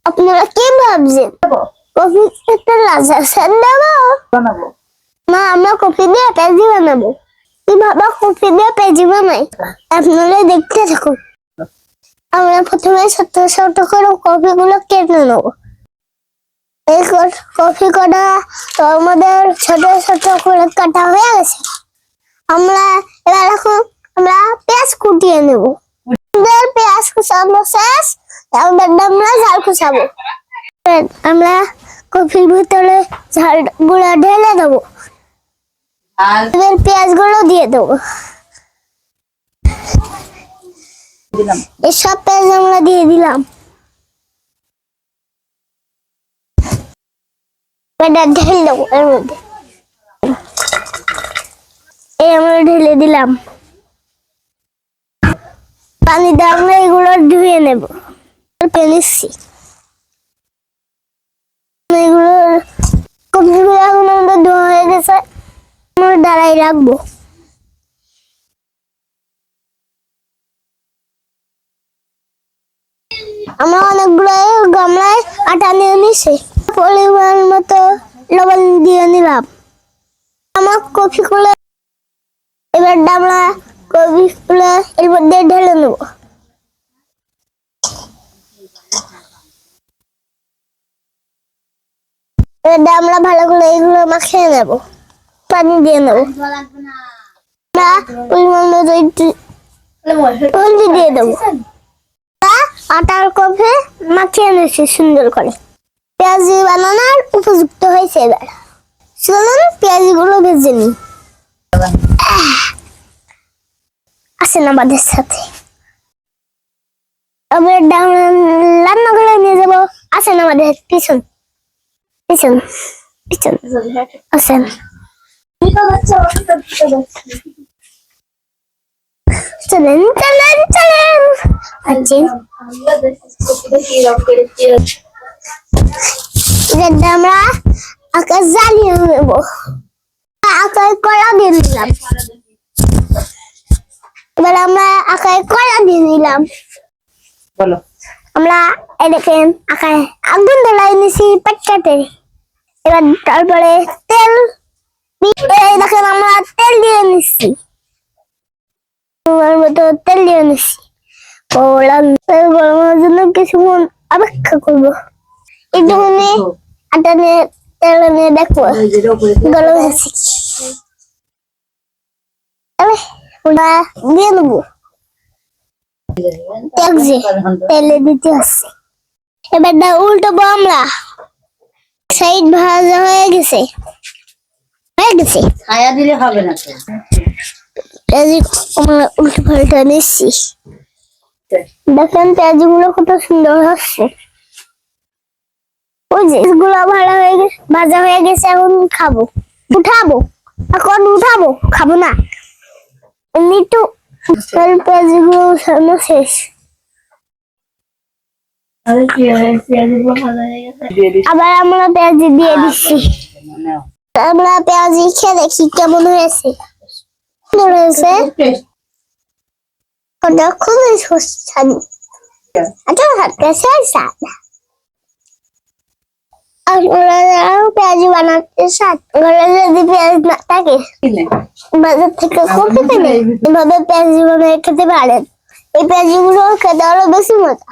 আপনারা কি ভাবছেন? কফি একটা লাচা স্যার বানাবো না, আমরা কফি দিয়ে পেঁয়াজি বানাবো। কিভাবে কফি দিয়ে পেঁয়াজি বানাই আপনারা দেখতে থাকুন। আমরা প্রথমে ছোট ছোট করে কফি গুলো কেটে নেবো। এই কফি কটা আমাদের ছোট ছোট করে কাটা হয়ে গেছে। আমরা এবার এখন আমরা পেঁয়াজ কুটিয়ে নেব। পেঁয়াজ কুচানো শেষ, এবার আমরা ঝাল কুচাবো। আমরা কফির ভিতরে ঝাল গুঁড়া ঢেলে দেবো। এবার পেঁয়াজ গুলো দিয়ে দেবো। এসব পেঁয়াজ আমরা দিয়ে দিলাম। এটা ঢেলে দেবো এর মধ্যে। এই আমরা ঢেলে দিলাম। পানি দিয়ে আমরা এগুলো ধুয়ে নেব। নিচ্ছি এগুলো কফিগুলো এখন আমাদের ধোয়া হয়ে গেছে। আমরা দাঁড়াই রাখবো। আমরা অনেকগুলো গামলায় আটা নিয়ে নিছি। পরিমাণ মতো লবণ দিয়ে নিলাম। আমার কফিগুলো এবার আমরা কফিগুলো এর মধ্যে ঢেলে নেব। এবার আমরা ভালো করে এগুলো মাখিয়ে নেব। পানি দিয়ে নেব। পরিমাণ মতো হলদি দিয়ে দেবো। আটার কফি মাখিয়ে নিয়েছি সুন্দর করে। পেঁয়াজি বানানোর উপযুক্ত হয়েছে। এবার চলুন পেঁয়াজি গুলো ভেজে নিই। আসেন আমাদের সাথে। এবার রান্না করে নিয়ে যাবো। আসেন আমাদের পিছন পিছন পিছন আসেন। চলেন চলেন চলেন। আমরা আকাশ জ্বালিয়ে নেব। আকাশ কড়া দিয়ে দিলাম। এবার আমরা আকাশ কড়া দিয়ে দিলাম। বলো আমরা দেখেন আকাশ আগুন ধরাই নিছি পেটকাটে। এবার তারপরে তেল দেখেন আমরা তেল দিয়ে নিচ্ছি। তেল দিয়ে নিচ্ছি। গরমের জন্য কিছুক্ষণ অপেক্ষা করবো। একটুখানি আটা নিয়ে তেল নিয়ে দেখবো গরম হয়েছে কি। ওটা দিয়ে দেবো। তেলে দিতে হচ্ছে। এবার উল্টাবো আমরা। সাইড ভাজা হয়ে গেছে ছায়া দিলে হবে না তো। আমরা উল্টো পাল্টা নিচ্ছি। দেখেন পেঁয়াজি গুলো কত সুন্দর হচ্ছে। ওই যে গুলো ভাজা হয়ে গেছে। এখন খাবো, উঠাবো। এখন উঠাবো, খাবো না। একটু পেঁয়াজি গুলো উঠানো শেষ। আবার আমরা পেঁয়াজি দিয়ে দিচ্ছি। আমরা পেঁয়াজি খেয়ে দেখি কেমন হয়েছে। খুবই সুস্বাদু। পেঁয়াজি বানাতে স্বাদ। ঘরে যদি পেঁয়াজ না থাকে বাজার থেকে কপি কিনে এভাবে পেঁয়াজি বানিয়ে খেতে পারেন। এই পেঁয়াজি গুলো খেতে আরো বেশি মজা।